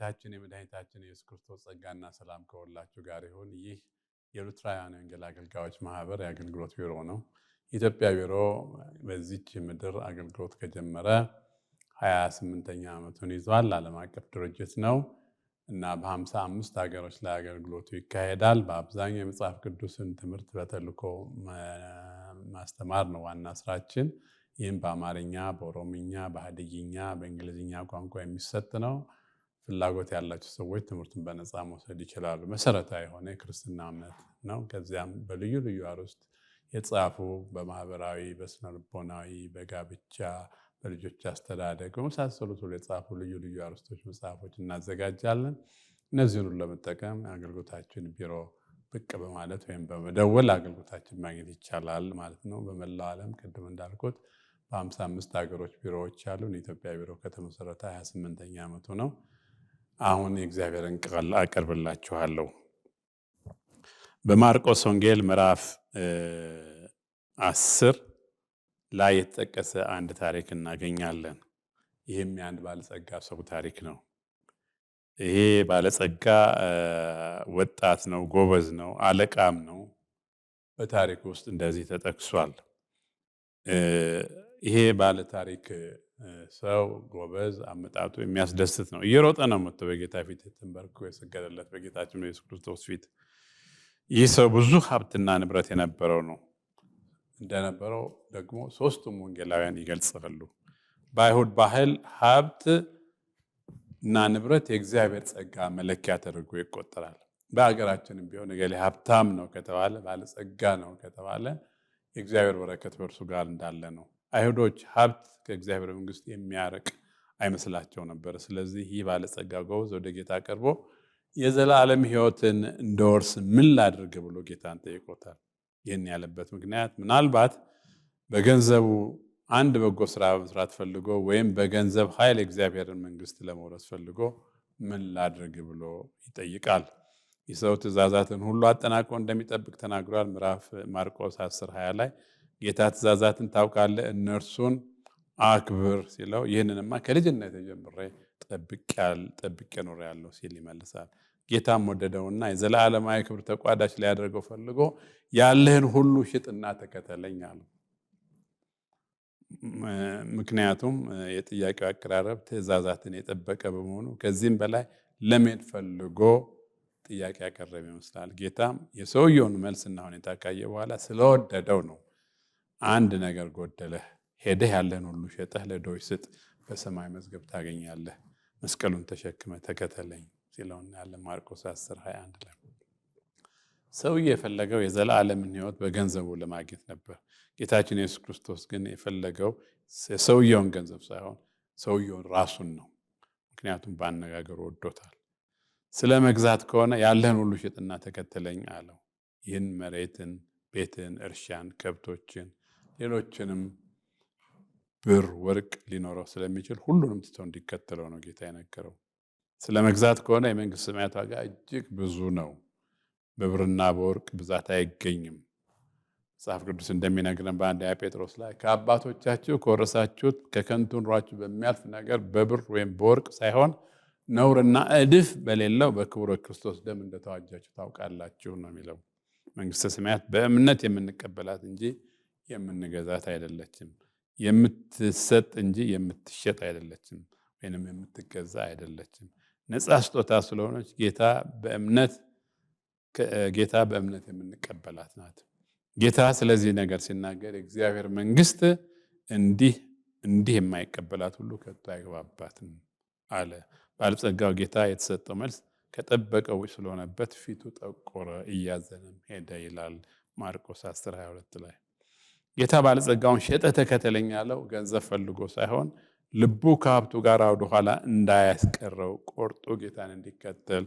የጌታችን የመድኃኒታችን የኢየሱስ ክርስቶስ ጸጋና ሰላም ከሁላችሁ ጋር ይሁን። ይህ የሉትራውያን ወንጌል አገልጋዮች ማህበር የአገልግሎት ቢሮ ነው። የኢትዮጵያ ቢሮ በዚች ምድር አገልግሎት ከጀመረ 28ኛ ዓመቱን ይዟል። ዓለም አቀፍ ድርጅት ነው እና በ55 ሀገሮች ላይ አገልግሎቱ ይካሄዳል። በአብዛኛው የመጽሐፍ ቅዱስን ትምህርት በተልእኮ ማስተማር ነው ዋና ስራችን። ይህም በአማርኛ፣ በኦሮምኛ፣ በሀዲይኛ፣ በእንግሊዝኛ ቋንቋ የሚሰጥ ነው። ፍላጎት ያላቸው ሰዎች ትምህርቱን በነፃ መውሰድ ይችላሉ። መሰረታዊ የሆነ የክርስትና እምነት ነው። ከዚያም በልዩ ልዩ አርዕስት የጻፉ በማህበራዊ፣ በስነልቦናዊ፣ በጋብቻ፣ በልጆች አስተዳደግ በመሳሰሉት ሁሉ የጻፉ ልዩ ልዩ አርዕስቶች መጽሐፎች እናዘጋጃለን። እነዚህን ሁሉ ለመጠቀም አገልግሎታችን ቢሮ ብቅ በማለት ወይም በመደወል አገልግሎታችን ማግኘት ይቻላል ማለት ነው። በመላው ዓለም ቅድም እንዳልኩት በ55 ሀገሮች ቢሮዎች ያሉን። የኢትዮጵያ ቢሮ ከተመሰረተ 28ኛ ዓመቱ ነው። አሁን የእግዚአብሔርን ቃል አቀርብላችኋለሁ። በማርቆስ ወንጌል ምዕራፍ 10 ላይ የተጠቀሰ አንድ ታሪክ እናገኛለን። ይህም የአንድ ባለጸጋ ሰው ታሪክ ነው። ይሄ ባለጸጋ ወጣት ነው፣ ጎበዝ ነው፣ አለቃም ነው። በታሪክ ውስጥ እንደዚህ ተጠቅሷል። ይሄ ባለ ታሪክ ሰው ጎበዝ፣ አመጣጡ የሚያስደስት ነው። እየሮጠ ነው መጥቶ በጌታ ፊት ተንበርክኮ የሰገደለት በጌታችን በኢየሱስ ክርስቶስ ፊት። ይህ ሰው ብዙ ሀብትና ንብረት የነበረው ነው። እንደነበረው ደግሞ ሶስቱም ወንጌላውያን ይገልጻሉ። በአይሁድ ባህል ሀብት እና ንብረት የእግዚአብሔር ጸጋ መለኪያ ተደርጎ ይቆጠራል። በአገራችንም ቢሆን እገሌ ሀብታም ነው ከተባለ፣ ባለጸጋ ነው ከተባለ የእግዚአብሔር በረከት በእርሱ ጋር እንዳለ ነው። አይሁዶች ሀብት ከእግዚአብሔር መንግስት የሚያርቅ አይመስላቸው ነበር። ስለዚህ ይህ ባለጸጋ ጎበዝ ወደ ጌታ ቀርቦ የዘላለም ሕይወትን እንደወርስ ምን ላድርግ ብሎ ጌታን ጠይቆታል። ይህን ያለበት ምክንያት ምናልባት በገንዘቡ አንድ በጎ ስራ መስራት ፈልጎ ወይም በገንዘብ ኃይል የእግዚአብሔርን መንግስት ለመውረስ ፈልጎ ምን ላድርግ ብሎ ይጠይቃል። ይህ ሰው ትእዛዛትን ሁሉ አጠናቆ እንደሚጠብቅ ተናግሯል። ምዕራፍ ማርቆስ 10:20 ላይ ጌታ ትእዛዛትን ታውቃለህ፣ እነርሱን አክብር ሲለው ይህንንማ ከልጅነት ጀምሬ ጠብቄ ኖሬአለሁ ሲል ይመልሳል። ጌታም ወደደውና የዘላለማዊ ክብር ተቋዳሽ ሊያደርገው ፈልጎ ያለህን ሁሉ ሽጥና ተከተለኝ አለው። ምክንያቱም የጥያቄው አቀራረብ ትእዛዛትን የጠበቀ በመሆኑ ከዚህም በላይ ለመሄድ ፈልጎ ጥያቄ ያቀረበ ይመስላል። ጌታም የሰውየውን መልስና ሁኔታ ካየ በኋላ ስለወደደው ነው አንድ ነገር ጎደለህ፣ ሄደህ ያለህን ሁሉ ሸጠህ ለድሆች ስጥ፣ በሰማይ መዝገብ ታገኛለህ፣ መስቀሉን ተሸክመ ተከተለኝ ሲለው እናያለን። ማርቆስ 10:21 ላይ ሰውዬው የፈለገው የዘላለምን ሕይወት በገንዘቡ ለማግኘት ነበር። ጌታችን ኢየሱስ ክርስቶስ ግን የፈለገው የሰውየውን ገንዘብ ሳይሆን ሰውየውን ራሱን ነው። ምክንያቱም በአነጋገሩ ወዶታል። ስለ መግዛት ከሆነ ያለህን ሁሉ ሽጥና ተከተለኝ አለው። ይህን መሬትን፣ ቤትን፣ እርሻን፣ ከብቶችን፣ ሌሎችንም ብር፣ ወርቅ ሊኖረው ስለሚችል ሁሉንም ትቶ እንዲከተለው ነው ጌታ የነገረው። ስለ መግዛት ከሆነ የመንግስት ሰማያት ዋጋ እጅግ ብዙ ነው። በብርና በወርቅ ብዛት አይገኝም። መጽሐፍ ቅዱስ እንደሚነግረን በአንደኛ ጴጥሮስ ላይ ከአባቶቻችሁ ከወረሳችሁት ከከንቱ ኑሯችሁ በሚያልፍ ነገር በብር ወይም በወርቅ ሳይሆን ነውርና እድፍ በሌለው በክቡር ክርስቶስ ደም እንደተዋጃችሁ ታውቃላችሁ ነው የሚለው። መንግስተ ሰማያት በእምነት የምንቀበላት እንጂ የምንገዛት አይደለችም። የምትሰጥ እንጂ የምትሸጥ አይደለችም፣ ወይንም የምትገዛ አይደለችም። ነፃ ስጦታ ስለሆነች ጌታ በእምነት የምንቀበላት ናት። ጌታ ስለዚህ ነገር ሲናገር የእግዚአብሔር መንግስት እንዲህ የማይቀበላት ሁሉ ከቶ አይገባባትም አለ። ባለጸጋው ጌታ የተሰጠው መልስ ከጠበቀው ስለሆነበት ፊቱ ጠቆረ፣ እያዘነም ሄደ ይላል ማርቆስ 10:22 ላይ። ጌታ ባለጸጋውን ሸጠህ ተከተለኝ ያለው ገንዘብ ፈልጎ ሳይሆን ልቡ ከሀብቱ ጋር ወደኋላ እንዳያስቀረው ቆርጦ ጌታን እንዲከተል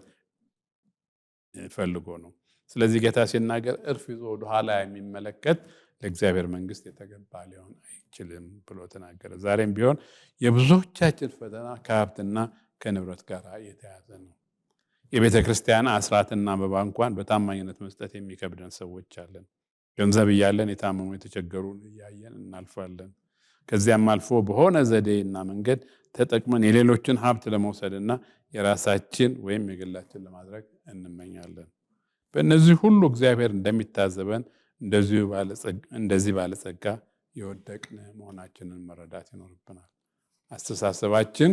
ፈልጎ ነው። ስለዚህ ጌታ ሲናገር እርፍ ይዞ ወደኋላ የሚመለከት ለእግዚአብሔር መንግስት የተገባ ሊሆን አይችልም ብሎ ተናገረ። ዛሬም ቢሆን የብዙዎቻችን ፈተና ከሀብትና ከንብረት ጋር የተያዘ ነው። የቤተ ክርስቲያን አስራትና መባ እንኳን በታማኝነት መስጠት የሚከብደን ሰዎች አለን። ገንዘብ እያለን የታመሙ የተቸገሩን እያየን እናልፋለን። ከዚያም አልፎ በሆነ ዘዴና መንገድ ተጠቅመን የሌሎችን ሀብት ለመውሰድና የራሳችን ወይም የግላችን ለማድረግ እንመኛለን። በእነዚህ ሁሉ እግዚአብሔር እንደሚታዘበን እንደዚህ ባለጸጋ የወደቅን መሆናችንን መረዳት ይኖርብናል። አስተሳሰባችን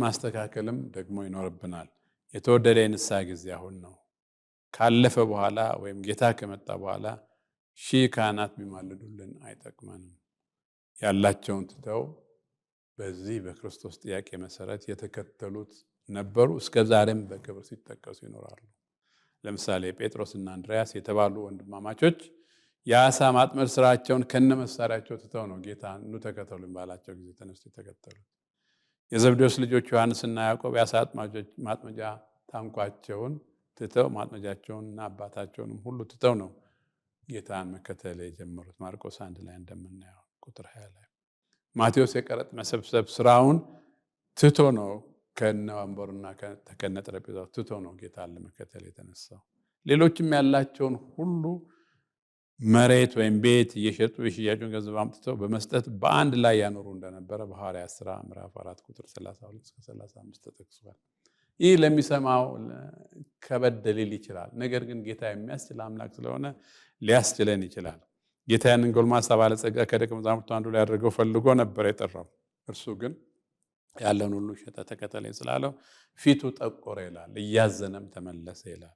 ማስተካከልም ደግሞ ይኖርብናል። የተወደደ የንስሐ ጊዜ አሁን ነው። ካለፈ በኋላ ወይም ጌታ ከመጣ በኋላ ሺህ ካህናት ቢማልዱልን አይጠቅመንም። ያላቸውን ትተው በዚህ በክርስቶስ ጥያቄ መሰረት የተከተሉት ነበሩ። እስከ ዛሬም በክብር ሲጠቀሱ ይኖራሉ። ለምሳሌ ጴጥሮስና አንድሪያስ የተባሉ ወንድማማቾች የአሳ ማጥመድ ስራቸውን ከነመሳሪያቸው ትተው ነው ጌታ ኑ ተከተሉኝ ባላቸው ጊዜ ተነስተው የተከተሉት። የዘብዴዎስ ልጆች ዮሐንስና ያዕቆብ የአሳ ማጥመጃ ታንኳቸውን ትተው ማጥመጃቸውንና አባታቸውንም ሁሉ ትተው ነው ጌታን መከተል የጀመሩት። ማርቆስ 1 ላይ እንደምናየው ቁጥር 20 ላይ። ማቴዎስ የቀረጥ መሰብሰብ ስራውን ትቶ ነው ከነወንበሩና ከነጠረጴዛው ትቶ ነው ጌታን ለመከተል የተነሳው። ሌሎችም ያላቸውን ሁሉ መሬት ወይም ቤት እየሸጡ የሽያጩን ገንዘብ አምጥተው በመስጠት በአንድ ላይ ያኖሩ እንደነበረ በሐዋርያት ሥራ ምዕራፍ 4 ቁጥር 32-35 ተጠቅሷል። ይህ ለሚሰማው ከበድ ሊል ይችላል። ነገር ግን ጌታ የሚያስችል አምላክ ስለሆነ ሊያስችለን ይችላል። ጌታ ያንን ጎልማሳ ባለጸጋ ከደቀ መዛሙርቱ አንዱ ላይ አድርገው ፈልጎ ነበር የጠራው። እርሱ ግን ያለን ሁሉ ሸጠ ተከተለኝ ስላለው ፊቱ ጠቆረ ይላል፣ እያዘነም ተመለሰ ይላል።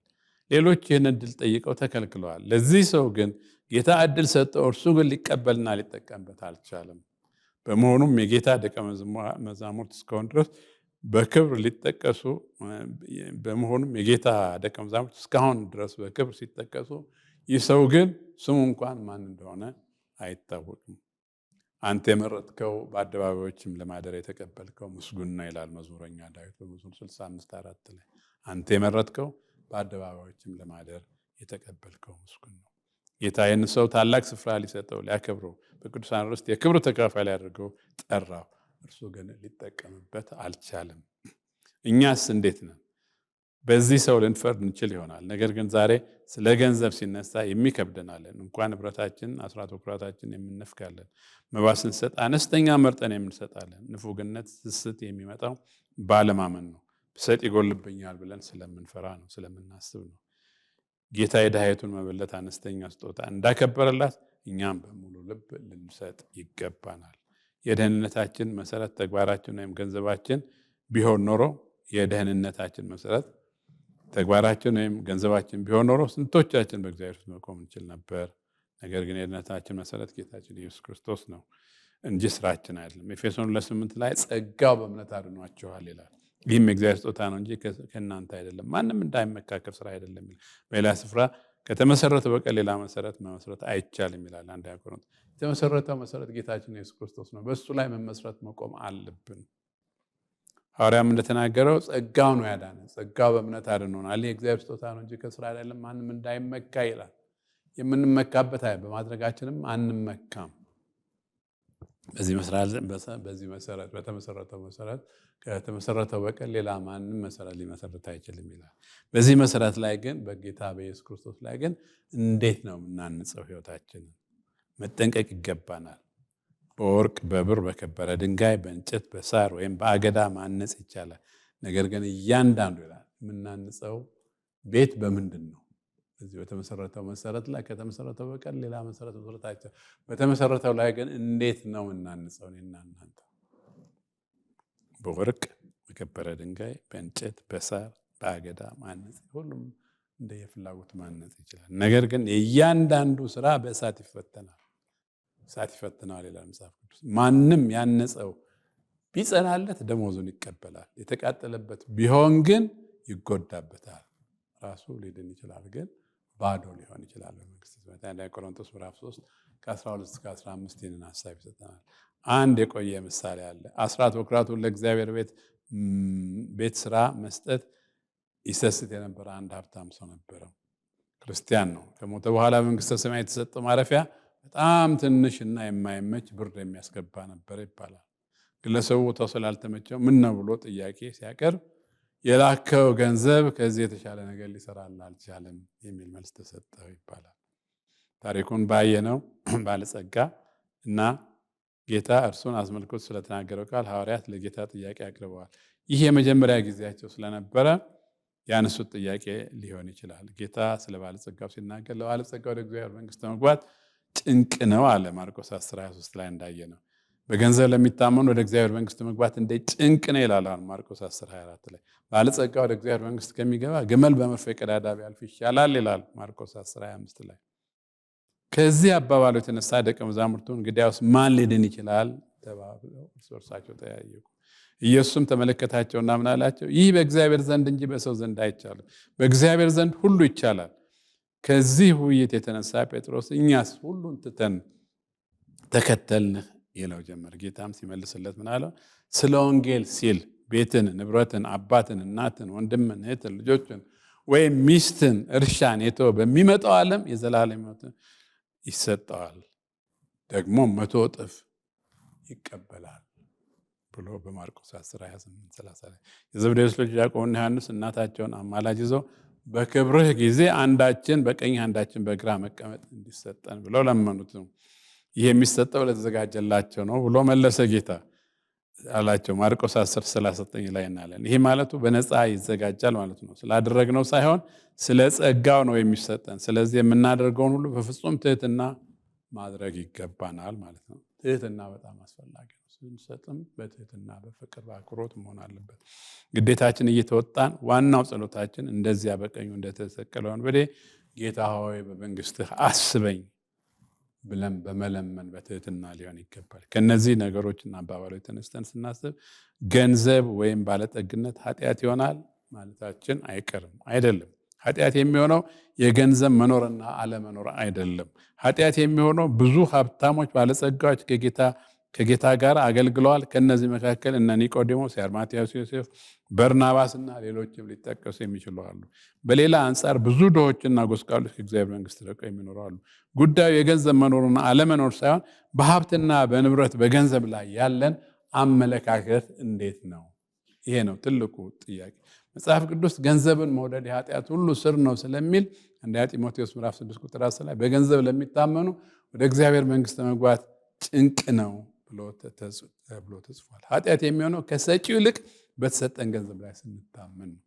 ሌሎች ይህን እድል ጠይቀው ተከልክለዋል። ለዚህ ሰው ግን ጌታ እድል ሰጠው። እርሱ ግን ሊቀበልና ሊጠቀምበት አልቻለም። በመሆኑም የጌታ ደቀ መዛሙርት እስከሆኑ ድረስ በክብር ሊጠቀሱ በመሆኑም የጌታ ደቀ መዛሙርት እስካሁን ድረስ በክብር ሲጠቀሱ፣ ይህ ሰው ግን ስሙ እንኳን ማን እንደሆነ አይታወቅም። አንተ የመረጥከው በአደባባዮችም ለማደር የተቀበልከው ምስጉን ነው ይላል መዝሙረኛ ዳዊት በመዝሙር 65:4 ላይ። አንተ የመረጥከው በአደባባዮችም ለማደር የተቀበልከው ምስጉን ነው። ጌታ ይህን ሰው ታላቅ ስፍራ ሊሰጠው ሊያከብረው በቅዱሳን ርስት የክብር ተካፋይ ሊያደርገው ጠራው። እርሱ ግን ሊጠቀምበት አልቻለም። እኛስ እንዴት ነን? በዚህ ሰው ልንፈርድ እንችል ይሆናል። ነገር ግን ዛሬ ስለ ገንዘብ ሲነሳ የሚከብደናለን። እንኳን ንብረታችን አስራት በኩራታችን የምንነፍጋለን። መባ ስንሰጥ አነስተኛ መርጠን የምንሰጣለን። ንፉግነት፣ ስስት የሚመጣው ባለማመን ነው። ብሰጥ ይጎልብኛል ብለን ስለምንፈራ ነው፣ ስለምናስብ ነው። ጌታ የድሃይቱን መበለት አነስተኛ ስጦታ እንዳከበረላት እኛም በሙሉ ልብ ልንሰጥ ይገባናል። የደህንነታችን መሰረት ተግባራችን ወይም ገንዘባችን ቢሆን ኖሮ የደህንነታችን መሰረት ተግባራችን ወይም ገንዘባችን ቢሆን ኖሮ ስንቶቻችን በእግዚአብሔር ፊት መቆም እንችል ነበር። ነገር ግን የደህንነታችን መሰረት ጌታችን ኢየሱስ ክርስቶስ ነው እንጂ ስራችን አይደለም። ኤፌሶን 2:8 ላይ ጸጋው በእምነት አድኗችኋል ይላል። ይህም የእግዚአብሔር ስጦታ ነው እንጂ ከእናንተ አይደለም፣ ማንም እንዳይመካከር ስራ አይደለም ይላል። በሌላ ስፍራ ከተመሰረተ በቀር ሌላ መሰረት መመስረት አይቻልም ይላል። 1 ቆሮንቶስ የተመሰረተው መሰረት ጌታችን ኢየሱስ ክርስቶስ ነው። በሱ ላይ መመስረት መቆም አለብን። ሐዋርያም እንደተናገረው ጸጋው ነው ያዳነን፣ ጸጋው በእምነት አድኖናል። ይህ የእግዚአብሔር ስጦታ ነው እንጂ ከስራ አይደለም፣ ማንም እንዳይመካ ይላል። የምንመካበት በማድረጋችንም አንመካም። በዚህ መሰረት በተመሰረተው መሰረት ከተመሰረተው በቀር ሌላ ማንም መሰረት ሊመሰረት አይችልም ይላል። በዚህ መሰረት ላይ ግን በጌታ በኢየሱስ ክርስቶስ ላይ ግን እንዴት ነው የምናንጸው? ህይወታችንን መጠንቀቅ ይገባናል። በወርቅ በብር በከበረ ድንጋይ በእንጨት በሳር ወይም በአገዳ ማነጽ ይቻላል። ነገር ግን እያንዳንዱ ይላል የምናንጸው ቤት በምንድን ነው? በዚህ በተመሰረተው መሰረት ላይ ከተመሰረተው በቀር ሌላ መሰረት መስረታቸው በተመሰረተው ላይ ግን እንዴት ነው እናንጸው? እኔና እናንተ በወርቅ በከበረ ድንጋይ በእንጨት በሳር በአገዳ ማነጽ፣ ሁሉም እንደየፍላጎት ማነጽ ይችላል። ነገር ግን የእያንዳንዱ ስራ በእሳት ይፈተናል። እሳት ይፈትነዋል ይላል መጽሐፍ ቅዱስ። ማንም ያነጸው ቢጸናለት ደመወዙን ይቀበላል። የተቃጠለበት ቢሆን ግን ይጎዳበታል። ራሱ ሊድን ይችላል፣ ግን ባዶ ሊሆን ይችላል። በመንግስተ ሰማያት 1 ቆሮንቶስ ምዕራፍ 3 ከ12-15 ይህንን ሀሳብ ይሰጠናል። አንድ የቆየ ምሳሌ አለ። አስራት በኩራቱን ለእግዚአብሔር ቤት ስራ መስጠት ይሰስት የነበረ አንድ ሀብታም ሰው ነበረው። ክርስቲያን ነው። ከሞተ በኋላ በመንግስተ ሰማያት የተሰጠው ማረፊያ በጣም ትንሽና የማይመች ብርድ የሚያስገባ ነበር ይባላል። ግለሰቡ ቦታው ስላልተመቸው ምን ነው ብሎ ጥያቄ ሲያቀርብ የላከው ገንዘብ ከዚህ የተሻለ ነገር ሊሰራል አልቻለም የሚል መልስ ተሰጠው ይባላል። ታሪኩን ባየነው ባለጸጋ እና ጌታ እርሱን አስመልክቶ ስለተናገረው ቃል ሐዋርያት ለጌታ ጥያቄ አቅርበዋል። ይህ የመጀመሪያ ጊዜያቸው ስለነበረ ያነሱት ጥያቄ ሊሆን ይችላል። ጌታ ስለ ባለጸጋው ሲናገር ለባለጸጋው ወደ እግዚአብሔር መንግስት መግባት ጭንቅ ነው አለ። ማርቆስ 10:23 ላይ እንዳየነው በገንዘብ ለሚታመኑ ወደ እግዚአብሔር መንግስት መግባት እንደ ጭንቅ ነው ይላል ማርቆስ 10:24 ላይ። ባለጸጋ ወደ እግዚአብሔር መንግስት ከሚገባ ግመል በመርፌ ቀዳዳ ቢያልፍ ይሻላል ይላል ማርቆስ 10:25 ላይ። ከዚህ አባባሉ የተነሳ ደቀ መዛሙርቱ እንግዲያውስ ማን ሊድን ይችላል ተባብለው እርስ በርሳቸው ተያየቁ። ኢየሱስም ተመለከታቸውና ምን አላቸው? ይህ በእግዚአብሔር ዘንድ እንጂ በሰው ዘንድ አይቻልም። በእግዚአብሔር ዘንድ ሁሉ ይቻላል። ከዚህ ውይይት የተነሳ ጴጥሮስ እኛስ ሁሉን ትተን ተከተልንህ ይለው ጀመር። ጌታም ሲመልስለት ምን አለው? ስለ ወንጌል ሲል ቤትን፣ ንብረትን፣ አባትን፣ እናትን፣ ወንድምን፣ እህትን፣ ልጆችን ወይም ሚስትን፣ እርሻን የተወ በሚመጣው ዓለም የዘላለም ሕይወት ይሰጠዋል፣ ደግሞ 100 እጥፍ ይቀበላል ብሎ በማርቆስ 10:28-30 ላይ የዘብዴዎስ ልጆች ያዕቆብና ዮሐንስ እናታቸውን አማላጅ ይዘው በክብርህ ጊዜ አንዳችን በቀኝ አንዳችን በግራ መቀመጥ እንዲሰጠን ብለው ለመኑት። ይህ የሚሰጠው ለተዘጋጀላቸው ነው ብሎ መለሰ ጌታ አላቸው። ማርቆስ 10:39 ላይ እናለን። ይሄ ማለቱ በነፃ ይዘጋጃል ማለት ነው። ስላደረግነው ሳይሆን ስለ ጸጋው ነው የሚሰጠን። ስለዚህ የምናደርገውን ሁሉ በፍጹም ትህትና ማድረግ ይገባናል ማለት ነው። ትህትና በጣም አስፈላጊ ነው። ስንሰጥም በትህትና በፍቅር በአክብሮት መሆን አለበት። ግዴታችን እየተወጣን ዋናው ጸሎታችን እንደዚያ በቀኙ እንደተሰቀለ ወንበዴ ጌታ ሆይ በመንግስትህ አስበኝ ብለን በመለመን በትህትና ሊሆን ይገባል። ከነዚህ ነገሮችና አባባሎች ተነስተን ስናስብ ገንዘብ ወይም ባለጠግነት ኃጢአት ይሆናል ማለታችን አይቀርም። አይደለም። ኃጢአት የሚሆነው የገንዘብ መኖርና አለመኖር አይደለም። ኃጢአት የሚሆነው ብዙ ሀብታሞች ባለጸጋዎች ከጌታ ጋር አገልግለዋል። ከነዚህ መካከል እነ ኒቆዲሞስ፣ አርማትያስ፣ ዮሴፍ፣ በርናባስና ሌሎችም ሊጠቀሱ የሚችሉ አሉ። በሌላ አንጻር ብዙ ድሆችና ጎስቋሎች ከእግዚአብሔር መንግስት ርቀው የሚኖሩ አሉ። ጉዳዩ የገንዘብ መኖርና አለመኖር ሳይሆን በሀብትና በንብረት በገንዘብ ላይ ያለን አመለካከት እንዴት ነው? ይሄ ነው ትልቁ ጥያቄ። መጽሐፍ ቅዱስ ገንዘብን መውደድ የኃጢአት ሁሉ ስር ነው ስለሚል አንደኛ ጢሞቴዎስ ምዕራፍ 6:10 ላይ በገንዘብ ለሚታመኑ ወደ እግዚአብሔር መንግስት መግባት ጭንቅ ነው ብሎ ተጽፏል። ኃጢአት የሚሆነው ከሰጪው ይልቅ በተሰጠን ገንዘብ ላይ ስንታመን ነው።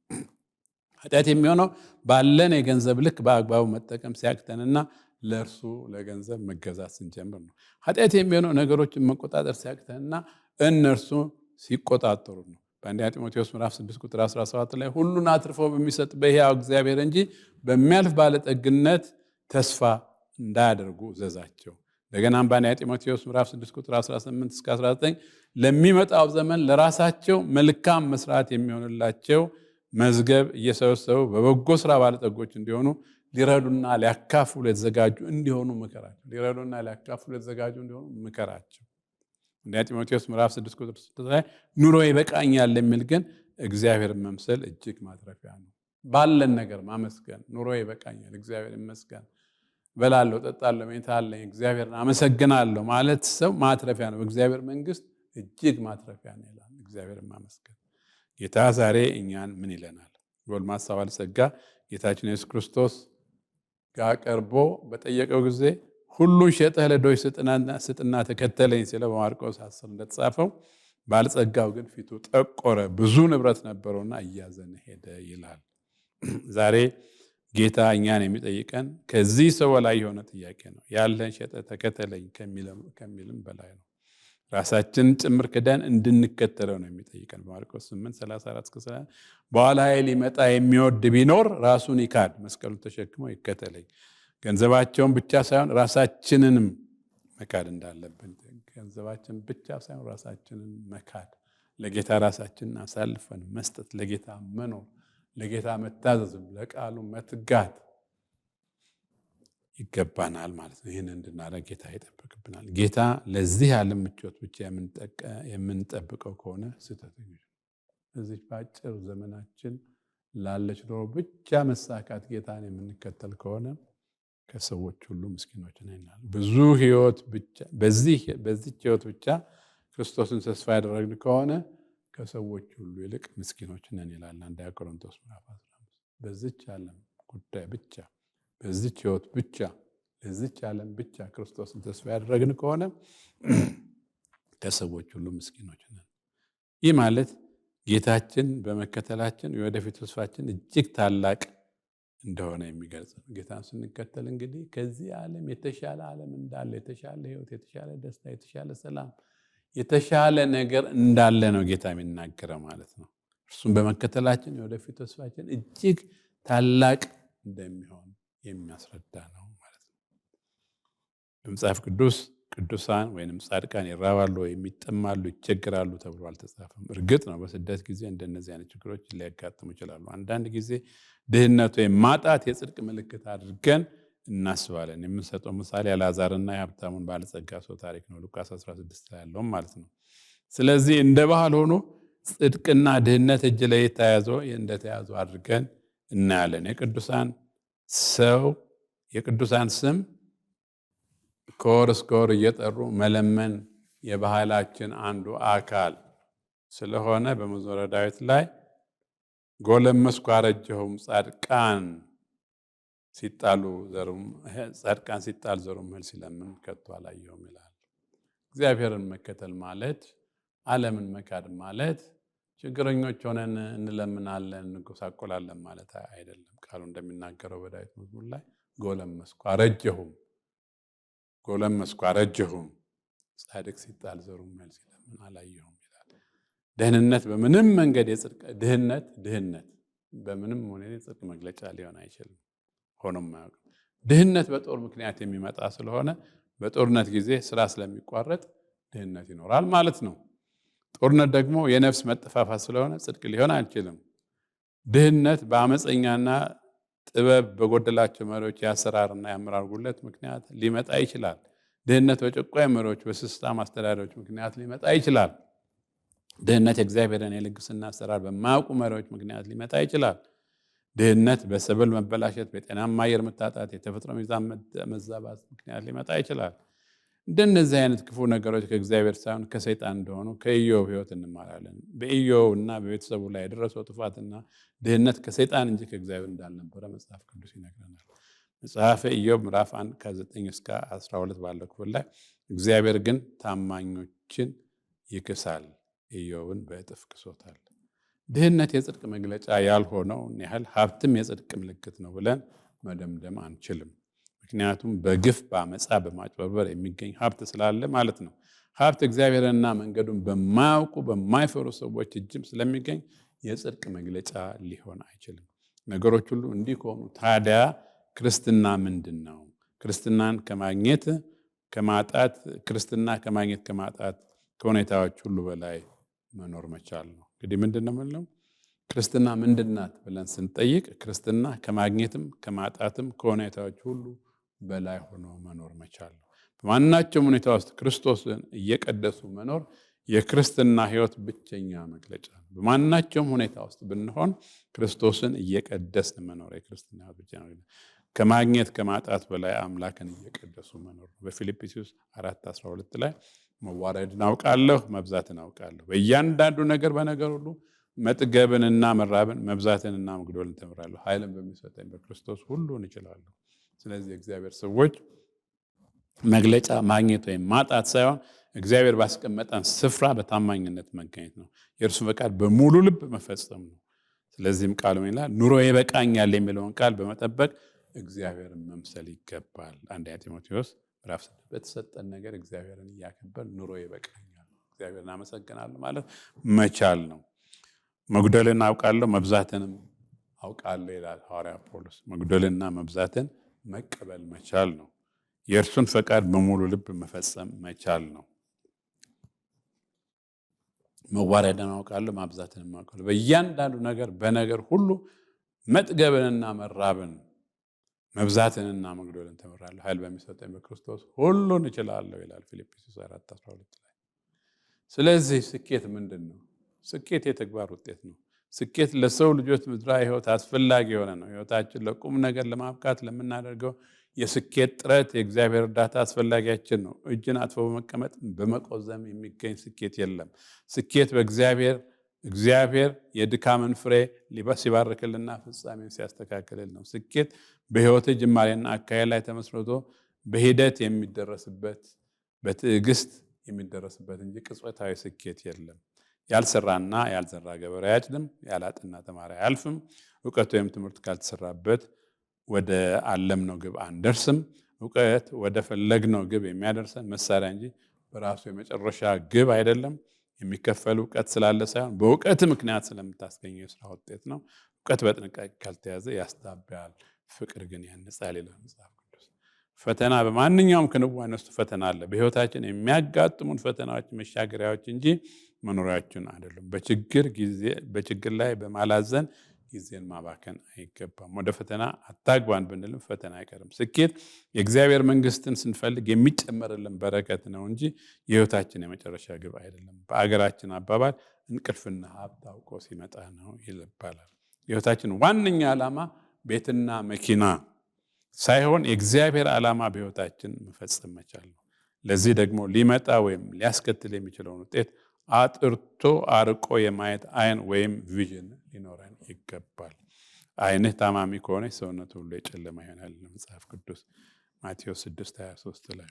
ኃጢአት የሚሆነው ባለን የገንዘብ ልክ በአግባቡ መጠቀም ሲያቅተንና ለእርሱ ለገንዘብ መገዛት ስንጀምር ነው። ኃጢአት የሚሆነው ነገሮችን መቆጣጠር ሲያቅተንና እነርሱ ሲቆጣጠሩ ነው። በአንደኛ ጢሞቴዎስ ምዕራፍ 6:17 ላይ ሁሉን አትርፎ በሚሰጥ በሕያው እግዚአብሔር እንጂ በሚያልፍ ባለጠግነት ተስፋ እንዳያደርጉ እዘዛቸው። እንደገና በአንደኛ ጢሞቴዎስ ምዕራፍ 6:18-19 ለሚመጣው ዘመን ለራሳቸው መልካም መስራት የሚሆንላቸው መዝገብ እየሰበሰቡ በበጎ ስራ ባለጠጎች እንዲሆኑ ሊረዱና ሊያካፍሉ የተዘጋጁ እንዲሆኑ ምከራቸው። አንደኛ ጢሞቴዎስ ምዕራፍ 6:6 ላይ ኑሮ ይበቃኛል የሚል ግን እግዚአብሔርን መምሰል እጅግ ማትረፊያ ነው። ባለን ነገር ማመስገን፣ ኑሮ ይበቃኛል፣ እግዚአብሔር ይመስገን፣ በላለሁ፣ ጠጣለሁ፣ መኝታ አለኝ፣ እግዚአብሔርን አመሰግናለሁ ማለት ሰው ማትረፊያ ነው። በእግዚአብሔር መንግስት እጅግ ማትረፊያ ነው ይላል። እግዚአብሔርን ማመስገን። ጌታ ዛሬ እኛን ምን ይለናል? ጎልማሳ ባለጸጋ ጌታችን ኢየሱስ ክርስቶስ ጋር ቀርቦ በጠየቀው ጊዜ ሁሉን ሸጠህ ለድሆች ስጥና ተከተለኝ ሲለው በማርቆስ 10 እንደተጻፈው ባለጸጋው ግን ፊቱ ጠቆረ፣ ብዙ ንብረት ነበረውና እያዘነ ሄደ ይላል። ዛሬ ጌታ እኛን የሚጠይቀን ከዚህ ሰው በላይ የሆነ ጥያቄ ነው። ያለን ሸጠህ ተከተለኝ ከሚልም በላይ ነው። ራሳችን ጭምር ክደን እንድንከተለው ነው የሚጠይቀን። በማርቆስ 8:34-40 በኋላ ሊመጣ የሚወድ ቢኖር ራሱን ይካድ፣ መስቀሉን ተሸክሞ ይከተለኝ። ገንዘባቸውን ብቻ ሳይሆን ራሳችንንም መካድ እንዳለብን፣ ገንዘባችን ብቻ ሳይሆን ራሳችንን መካድ፣ ለጌታ ራሳችንን አሳልፈን መስጠት፣ ለጌታ መኖር፣ ለጌታ መታዘዝም፣ ለቃሉ መትጋት ይገባናል ማለት ነው። ይህን እንድናደርግ ጌታ ይጠብቅብናል። ጌታ ለዚህ ዓለም ምቾት ብቻ የምንጠብቀው ከሆነ ስህተተኞች ነው። እዚህ በአጭር ዘመናችን ላለች ኖሮ ብቻ መሳካት ጌታን የምንከተል ከሆነ ከሰዎች ሁሉ ምስኪኖች ነን። ብዙ ህይወት ብቻ በዚህ ህይወት ብቻ ክርስቶስን ተስፋ ያደረግን ከሆነ ከሰዎች ሁሉ ይልቅ ምስኪኖች ነን ይላል አንደኛ ቆሮንቶስ ምዕራፍ 15። በዚች ዓለም ጉዳይ ብቻ፣ በዚች ህይወት ብቻ፣ ለዚች ዓለም ብቻ ክርስቶስን ተስፋ ያደረግን ከሆነ ከሰዎች ሁሉ ምስኪኖች ነን። ይህ ማለት ጌታችን በመከተላችን የወደፊት ተስፋችን እጅግ ታላቅ እንደሆነ የሚገልጽ ነው። ጌታን ስንከተል እንግዲህ ከዚህ ዓለም የተሻለ ዓለም እንዳለ፣ የተሻለ ህይወት፣ የተሻለ ደስታ፣ የተሻለ ሰላም፣ የተሻለ ነገር እንዳለ ነው ጌታ የሚናገረው ማለት ነው። እርሱም በመከተላችን የወደፊት ተስፋችን እጅግ ታላቅ እንደሚሆን የሚያስረዳ ነው ማለት ነው። በመጽሐፍ ቅዱስ ቅዱሳን ወይንም ጻድቃን ይራባሉ፣ የሚጠማሉ፣ ይቸገራሉ ተብሎ አልተጻፈም። እርግጥ ነው በስደት ጊዜ እንደነዚህ አይነት ችግሮች ሊያጋጥሙ ይችላሉ። አንዳንድ ጊዜ ድህነት ወይም ማጣት የጽድቅ ምልክት አድርገን እናስባለን። የምንሰጠው ምሳሌ አልዓዛርና የሀብታሙን ባለጸጋ ሰው ታሪክ ነው፣ ሉቃስ 16 ላይ ያለውም ማለት ነው። ስለዚህ እንደ ባህል ሆኖ ጽድቅና ድህነት እጅ ላይ እንደተያዙ አድርገን እናያለን። የቅዱሳን ስም ከወር እስከ ወር እየጠሩ መለመን የባህላችን አንዱ አካል ስለሆነ በመዝሙረ ዳዊት ላይ ጎለመስኩ አረጀሁም ጻድቃን ሲጣል ዘሩም እህል ሲለምን ከቶ አላየሁም ይላል። እግዚአብሔርን መከተል ማለት ዓለምን መካድ ማለት ችግረኞች ሆነን እንለምናለን እንጎሳቆላለን ማለት አይደለም። ቃሉ እንደሚናገረው በዳዊት መዝሙር ላይ ጎለመስኩ አረጀሁም ጻድቅ ሲጣል ዘሩም እህል ሲለምን አላየሁም ይላል። ደህንነት በምንም መንገድ ድህነት በምንም ሁኔታ የጽድቅ መግለጫ ሊሆን አይችልም። ሆኖም አያውቅም። ድህነት በጦር ምክንያት የሚመጣ ስለሆነ በጦርነት ጊዜ ስራ ስለሚቋረጥ ድህነት ይኖራል ማለት ነው። ጦርነት ደግሞ የነፍስ መጠፋፋት ስለሆነ ጽድቅ ሊሆን አይችልም። ድህነት በአመፀኛና ጥበብ በጎደላቸው መሪዎች የአሰራርና የአመራር ጉድለት ምክንያት ሊመጣ ይችላል። ድህነት በጨቋኝ መሪዎች በስስታም አስተዳዳሪዎች ምክንያት ሊመጣ ይችላል። ድህነት የእግዚአብሔርን የልግስና አሰራር በማያውቁ መሪዎች ምክንያት ሊመጣ ይችላል። ድህነት በሰብል መበላሸት፣ በጤናማ አየር መታጣት፣ የተፈጥሮ ሚዛን መዛባት ምክንያት ሊመጣ ይችላል። እንደነዚህ አይነት ክፉ ነገሮች ከእግዚአብሔር ሳይሆን ከሰይጣን እንደሆኑ ከኢዮብ ሕይወት እንማራለን። በኢዮብ እና በቤተሰቡ ላይ የደረሰው ጥፋትና ድህነት ከሰይጣን እንጂ ከእግዚአብሔር እንዳልነበረ መጽሐፍ ቅዱስ ይነግረናል። መጽሐፈ ኢዮብ ምዕራፍ 1 ከ9 እስከ 12 ባለው ክፍል ላይ እግዚአብሔር ግን ታማኞችን ይክሳል፣ ኢዮብን በእጥፍ ክሶታል። ድህነት የጽድቅ መግለጫ ያልሆነውን ያህል ሀብትም የጽድቅ ምልክት ነው ብለን መደምደም አንችልም። ምክንያቱም በግፍ በአመፃ በማጭበርበር የሚገኝ ሀብት ስላለ ማለት ነው። ሀብት እግዚአብሔርንና መንገዱን በማያውቁ በማይፈሩ ሰዎች እጅም ስለሚገኝ የጽድቅ መግለጫ ሊሆን አይችልም። ነገሮች ሁሉ እንዲህ ከሆኑ ታዲያ ክርስትና ምንድን ነው? ክርስትና ከማግኘት ከማጣት ከሁኔታዎች ሁሉ በላይ መኖር መቻል ነው። እንግዲህ ምንድን ነው የምንለው? ክርስትና ምንድን ናት ብለን ስንጠይቅ ክርስትና ከማግኘትም ከማጣትም ከሁኔታዎች ሁሉ በላይ ሆኖ መኖር መቻል ነው። በማናቸውም ሁኔታ ውስጥ ክርስቶስን እየቀደሱ መኖር የክርስትና ሕይወት ብቸኛ መግለጫ ነው። በማናቸውም ሁኔታ ውስጥ ብንሆን ክርስቶስን እየቀደስን መኖር የክርስትና ሕይወት ብቸኛ መግለጫ፣ ከማግኘት ከማጣት በላይ አምላክን እየቀደሱ መኖር ነው። በፊልጵስዩስ 4:12 ላይ መዋረድን አውቃለሁ፣ መብዛትን አውቃለሁ፣ በእያንዳንዱ ነገር በነገር ሁሉ መጥገብንና መራብን መብዛትንና መጉደልን ተምራለሁ፣ ኃይልን በሚሰጠኝ በክርስቶስ ሁሉን እችላለሁ። ስለዚህ እግዚአብሔር ሰዎች መግለጫ ማግኘት ወይም ማጣት ሳይሆን እግዚአብሔር ባስቀመጠን ስፍራ በታማኝነት መገኘት ነው። የእርሱ ፈቃድ በሙሉ ልብ መፈጸም ነው። ስለዚህም ቃሉ ይላል ኑሮ ይበቃኛል የሚለውን ቃል በመጠበቅ እግዚአብሔርን መምሰል ይገባል። አንደኛ ጢሞቴዎስ ምዕራፍ 6 በተሰጠን ነገር እግዚአብሔርን እያከበር ኑሮ ይበቃኛል፣ እግዚአብሔርን አመሰግናለሁ ማለት መቻል ነው። መጉደልን አውቃለሁ መብዛትንም አውቃለሁ ይላል ሐዋርያ ጳውሎስ። መጉደልና መብዛትን መቀበል መቻል ነው። የእርሱን ፈቃድ በሙሉ ልብ መፈጸም መቻል ነው። መዋረድን አውቃለሁ ማብዛትንም አውቃለሁ፣ በእያንዳንዱ ነገር በነገር ሁሉ መጥገብንና መራብን መብዛትንና መጉደልን ተምራለሁ፣ ኃይል በሚሰጠኝ በክርስቶስ ሁሉን እችላለሁ ይላል ፊልጵስዩስ 4:12 ላይ። ስለዚህ ስኬት ምንድን ነው? ስኬት የተግባር ውጤት ነው። ስኬት ለሰው ልጆች ምድራዊ ሕይወት አስፈላጊ የሆነ ነው። ሕይወታችን ለቁም ነገር ለማብቃት ለምናደርገው የስኬት ጥረት የእግዚአብሔር እርዳታ አስፈላጊያችን ነው። እጅን አጥፎ በመቀመጥ በመቆዘም የሚገኝ ስኬት የለም። ስኬት በእግዚአብሔር እግዚአብሔር የድካምን ፍሬ ሲባርክልና ፍጻሜን ሲያስተካክልል ነው። ስኬት በህይወት ጅማሬና አካሄድ ላይ ተመስርቶ በሂደት የሚደረስበት በትዕግስት የሚደረስበት እንጂ ቅጽበታዊ ስኬት የለም። ያልሰራና ያልዘራ ገበሬ አያጭድም፣ ያላጠና ተማሪ አያልፍም። እውቀት ወይም ትምህርት ካልተሰራበት ወደ አለምነው ግብ አንደርስም። እውቀት ወደ ፈለግነው ግብ የሚያደርሰን መሳሪያ እንጂ በራሱ የመጨረሻ ግብ አይደለም። የሚከፈል እውቀት ስላለ ሳይሆን በእውቀት ምክንያት ስለምታስገኘው የስራ ውጤት ነው። እውቀት በጥንቃቄ ካልተያዘ ያስታብያል፣ ፍቅር ግን ያንጻል ይላል መጽሐፍ ቅዱስ። ፈተና በማንኛውም ክንዋኔ ውስጥ ፈተና አለ። በህይወታችን የሚያጋጥሙን ፈተናዎች መሻገሪያዎች እንጂ መኖሪያችን አይደሉም። በችግር ላይ በማላዘን ጊዜን ማባከን አይገባም። ወደ ፈተና አታግባን ብንልም ፈተና አይቀርም። ስኬት የእግዚአብሔር መንግስትን ስንፈልግ የሚጨመርልን በረከት ነው እንጂ የህይወታችን የመጨረሻ ግብ አይደለም። በአገራችን አባባል እንቅልፍና ሀብት አውቆ ሲመጣ ነው ይባላል። የህይወታችን ዋነኛ ዓላማ ቤትና መኪና ሳይሆን የእግዚአብሔር ዓላማ በህይወታችን መፈጸም መቻል ነው። ለዚህ ደግሞ ሊመጣ ወይም ሊያስከትል የሚችለውን ውጤት አጥርቶ አርቆ የማየት አይን ወይም ቪዥን ሊኖረን ይገባል። አይንህ ታማሚ ከሆነ ሰውነት ሁሉ የጨለማ ይሆናል። መጽሐፍ ቅዱስ ማቴዎስ 6:23 ላይ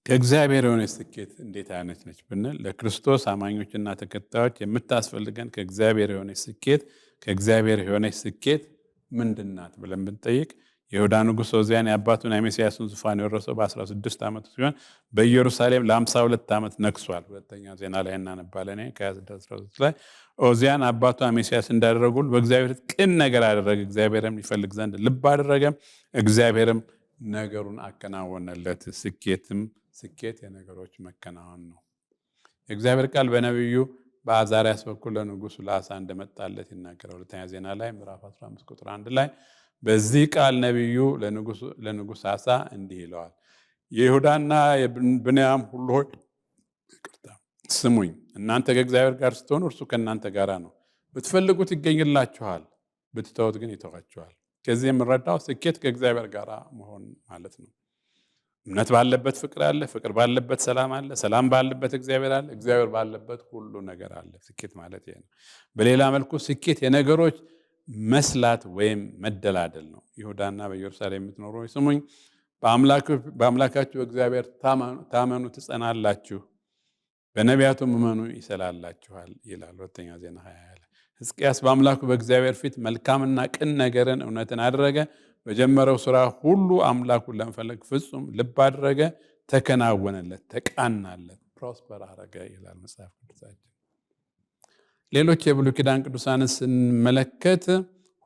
ከእግዚአብሔር የሆነ ስኬት እንዴት አይነት ነች ብንል ለክርስቶስ አማኞችና ተከታዮች የምታስፈልገን ከእግዚአብሔር የሆነ ስኬት ምንድናት ብለን ብንጠይቅ የይሁዳ ንጉሥ ዖዝያን የአባቱን የአሜስያስን ዙፋን የወረሰው በ16 ዓመቱ ሲሆን በኢየሩሳሌም ለ52 ዓመት ነግሷል። ሁለተኛ ዜና ላይ እናነባለን ከ26 ላይ ዖዝያን አባቱ አሜስያስ እንዳደረጉ ሁሉ በእግዚአብሔር ቅን ነገር አደረገ። እግዚአብሔርም ይፈልግ ዘንድ ልብ አደረገ፣ እግዚአብሔርም ነገሩን አከናወነለት። ስኬት የነገሮች መከናወን ነው። የእግዚአብሔር ቃል በነቢዩ በአዛርያስ በኩል ለንጉሱ ለአሳ እንደመጣለት ይናገራል። ሁለተኛ ዜና ላይ ምዕራፍ 15 ቁጥር 1 ላይ በዚህ ቃል ነቢዩ ለንጉስ አሳ እንዲህ ይለዋል፣ የይሁዳና የብንያም ሁሉ ሆይ ስሙኝ፣ እናንተ ከእግዚአብሔር ጋር ስትሆኑ እርሱ ከእናንተ ጋር ነው። ብትፈልጉት ይገኝላችኋል፣ ብትተውት ግን ይተዋችኋል። ከዚህ የምንረዳው ስኬት ከእግዚአብሔር ጋር መሆን ማለት ነው። እምነት ባለበት ፍቅር አለ፣ ፍቅር ባለበት ሰላም አለ፣ ሰላም ባለበት እግዚአብሔር አለ፣ እግዚአብሔር ባለበት ሁሉ ነገር አለ። ስኬት ማለት ይሄ ነው። በሌላ መልኩ ስኬት የነገሮች መስላት ወይም መደላደል ነው። ይሁዳና በኢየሩሳሌም የምትኖሩ ስሙኝ፣ በአምላካችሁ እግዚአብሔር ታመኑ ትጸናላችሁ፣ በነቢያቱም እመኑ ይሰላላችኋል ይላል። ሁለተኛ ዜና 20 ሕዝቅያስ በአምላኩ በእግዚአብሔር ፊት መልካምና ቅን ነገርን እውነትን አደረገ። በጀመረው ስራ ሁሉ አምላኩን ለመፈለግ ፍጹም ልብ አደረገ፣ ተከናወነለት፣ ተቃናለት፣ ፕሮስፐር አረገ ይላል መጽሐፍ ቅዱሳችን። ሌሎች የብሉይ ኪዳን ቅዱሳንን ስንመለከት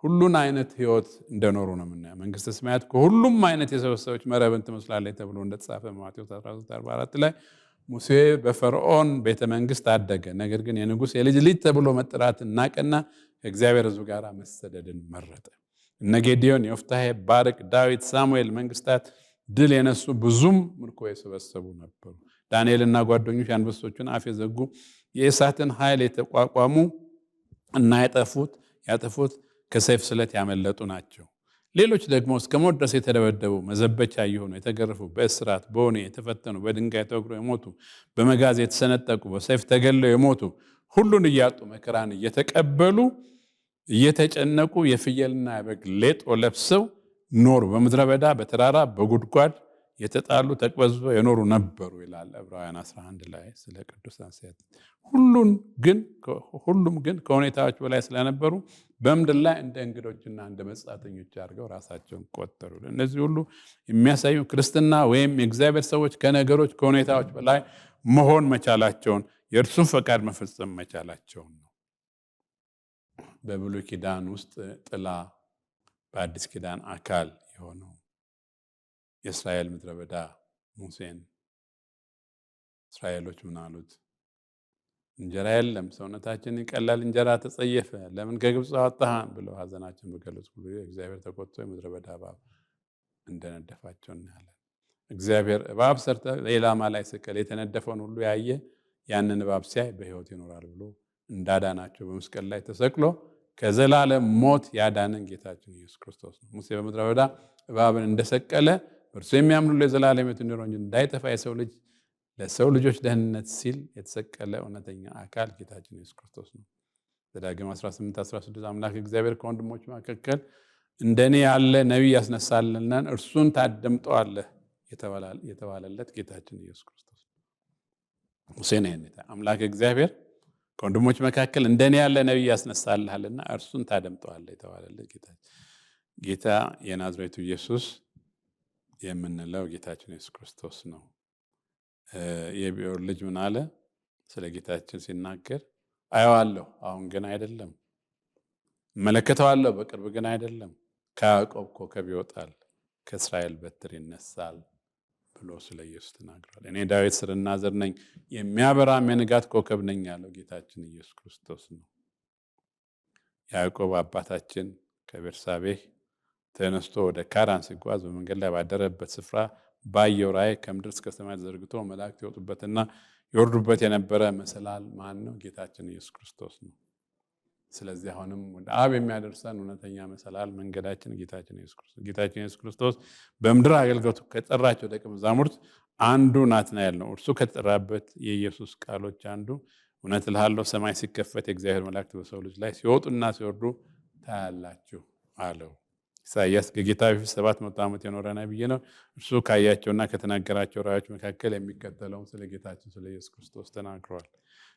ሁሉን አይነት ህይወት እንደኖሩ ነው የምናየው። መንግስተ ሰማያት ከሁሉም አይነት የሰዎች መረብን ትመስላለች ተብሎ እንደተጻፈ ማቴዎስ 13:44 ላይ ሙሴ በፈርዖን ቤተ መንግስት አደገ፣ ነገር ግን የንጉሥ የልጅ ልጅ ተብሎ መጠራትን ናቀና ከእግዚአብሔር ሕዝብ ጋር መሰደድን መረጠ። እነ ጌዲዮን፣ ዮፍታሔ፣ ባርቅ፣ ዳዊት፣ ሳሙኤል መንግስታት ድል የነሱ ብዙም ምርኮ የሰበሰቡ ነበሩ። ዳንኤልና ጓደኞች አንበሶቹን አፍ የዘጉ የእሳትን ኃይል የተቋቋሙ እና ያጠፉት ከሰይፍ ስለት ያመለጡ ናቸው። ሌሎች ደግሞ እስከ ሞት ድረስ የተደበደቡ፣ መዘበቻ የሆኑ የተገረፉ፣ በእስራት በወህኒ የተፈተኑ፣ በድንጋይ ተወግረው የሞቱ፣ በመጋዝ የተሰነጠቁ፣ በሰይፍ ተገለው የሞቱ፣ ሁሉን እያጡ መከራን እየተቀበሉ እየተጨነቁ የፍየልና የበግ ሌጦ ለብሰው ኖሩ። በምድረ በዳ በተራራ በጉድጓድ የተጣሉ ተቅበዝበው የኖሩ ነበሩ ይላል ዕብራውያን 11 ላይ ስለ ቅዱሳን ሴት። ሁሉም ግን ከሁኔታዎች በላይ ስለነበሩ በምድር ላይ እንደ እንግዶችና እንደ መጻተኞች አድርገው ራሳቸውን ቆጠሩ። እነዚህ ሁሉ የሚያሳዩ ክርስትና ወይም የእግዚአብሔር ሰዎች ከነገሮች ከሁኔታዎች በላይ መሆን መቻላቸውን፣ የእርሱን ፈቃድ መፈጸም መቻላቸውን ነው። በብሉይ ኪዳን ውስጥ ጥላ፣ በአዲስ ኪዳን አካል የሆነው የእስራኤል ምድረ በዳ ሙሴን እስራኤሎች ምን አሉት? እንጀራ የለም፣ ሰውነታችን ቀላል እንጀራ ተጸየፈ፣ ለምን ከግብፅ አወጣህን ብለው ሐዘናቸውን በገለጹ ጊዜ እግዚአብሔር ተቆጥቶ የምድረ በዳ እባብ እንደነደፋቸው እናያለን። እግዚአብሔር እባብ ሰርተ ኢላማ ላይ ስቀል፣ የተነደፈውን ሁሉ ያየ ያንን እባብ ሲያይ በሕይወት ይኖራል ብሎ እንዳዳናቸው በመስቀል ላይ ተሰቅሎ ከዘላለም ሞት ያዳነን ጌታችን ኢየሱስ ክርስቶስ ነው። ሙሴ በምድረ በዳ እባብን እንደሰቀለ እርሱ የሚያምኑ ለዘላለም ሕይወት እንዲኖር እንጂ እንዳይጠፋ የሰው ልጅ ለሰው ልጆች ደህንነት ሲል የተሰቀለ እውነተኛ አካል ጌታችን ኢየሱስ ክርስቶስ ነው። ዘዳግም 18:16 አምላክ እግዚአብሔር ከወንድሞች መካከል እንደኔ ያለ ነቢይ ያስነሳልናል እርሱን ታደምጠዋለህ የተባለለት ጌታችን ኢየሱስ ክርስቶስ ሙሴን አይነት አምላክ እግዚአብሔር ከወንድሞች መካከል እንደኔ ያለ ነቢይ ያስነሳልሃልና እርሱን ታደምጠዋለህ የተባለለት ጌታ የናዝሬቱ ኢየሱስ የምንለው ጌታችን ኢየሱስ ክርስቶስ ነው። የቢዖር ልጅ ምን አለ ስለ ጌታችን ሲናገር አየዋለሁ አሁን ግን አይደለም፣ እመለከተዋለሁ በቅርብ ግን አይደለም፣ ከያዕቆብ ኮከብ ይወጣል ከእስራኤል በትር ይነሳል ብሎ ስለ ኢየሱስ ተናግሯል። እኔ ዳዊት ስርና ዘር ነኝ የሚያበራም የንጋት ኮከብ ነኝ ያለው ጌታችን ኢየሱስ ክርስቶስ ነው። ያዕቆብ አባታችን ከቤርሳቤህ ተነስቶ ወደ ካራን ሲጓዝ በመንገድ ላይ ባደረበት ስፍራ ባየው ራእይ ከምድር እስከ ሰማይ ተዘርግቶ መላእክት ይወጡበትና ይወርዱበት የነበረ መሰላል ማን ነው? ጌታችን ኢየሱስ ክርስቶስ ነው። ስለዚህ አሁንም ወደ አብ የሚያደርሰን እውነተኛ መሰላል መንገዳችን ጌታችን ኢየሱስ ክርስቶስ። ጌታችን ኢየሱስ ክርስቶስ በምድር አገልግሎቱ ከጠራቸው ደቀ መዛሙርት አንዱ ናትናኤል ነው። እርሱ ከተጠራበት የኢየሱስ ቃሎች አንዱ እውነት እልሃለሁ ሰማይ ሲከፈት የእግዚአብሔር መላእክት በሰው ልጅ ላይ ሲወጡና ሲወርዱ ታያላችሁ አለው። ኢሳይያስ ከጌታ በፊት 700 ዓመት የኖረ ነቢይ ነው። እርሱ ካያቸውና ከተናገራቸው ራእዮች መካከል የሚከተለውን ስለ ጌታችን ስለ ኢየሱስ ክርስቶስ ተናግሯል።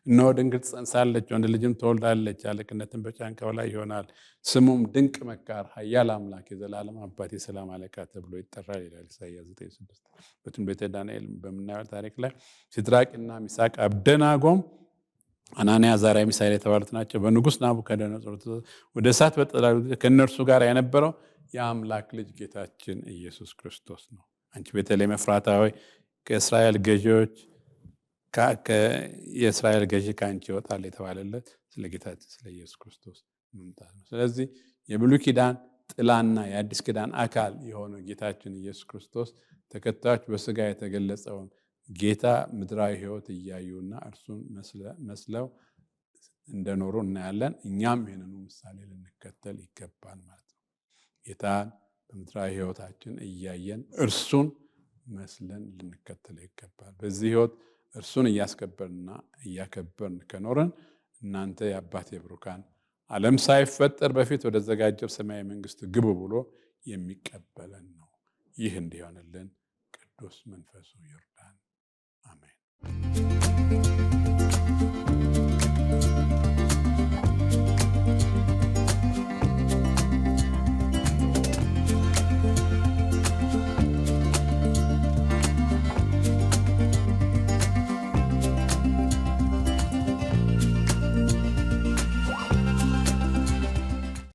እነሆ ድንግል ትጸንሳለች፣ ወንድ ልጅም ትወልዳለች፣ አለቅነትን በጫንቃው ላይ ይሆናል፣ ስሙም ድንቅ መካር፣ ኃያል አምላክ፣ የዘላለም አባት፣ የሰላም አለቃ ተብሎ ይጠራል ይላል ኢሳይያስ 9:6። በትንቢተ ዳንኤል በምናየው ታሪክ ላይ ሲድራቅና ሚሳቅ አብደናጎም አናንያ አዛርያ ሚሳኤል የተባሉት ናቸው። በንጉሥ ናቡከደነፆር ወደ እሳት በተጣሉ ጊዜ ከእነርሱ ጋር የነበረው የአምላክ ልጅ ጌታችን ኢየሱስ ክርስቶስ ነው። አንቺ ቤተልሔም ኤፍራታ ሆይ ከእስራኤል ገዢዎች የእስራኤል ገዢ ከአንቺ ይወጣል የተባለለት ስለ ጌታችን ስለ ኢየሱስ ክርስቶስ መምጣት ነው። ስለዚህ የብሉይ ኪዳን ጥላና የአዲስ ኪዳን አካል የሆነው ጌታችን ኢየሱስ ክርስቶስ ተከታዮች በስጋ የተገለጸውን ጌታ ምድራዊ ሕይወት እያዩና እርሱን መስለው እንደኖሩ እናያለን። እኛም ይህንኑ ምሳሌ ልንከተል ይገባል ማለት ነው። ጌታን በምድራዊ ሕይወታችን እያየን እርሱን መስለን ልንከተል ይገባል። በዚህ ሕይወት እርሱን እያስከበርንና እያከበርን ከኖረን እናንተ የአባቴ ብሩካን ዓለም ሳይፈጠር በፊት ወደ ተዘጋጀው ሰማያዊ መንግስት ግቡ ብሎ የሚቀበለን ነው። ይህ እንዲሆንልን ቅዱስ መንፈሱ ይርዳን። አሜን።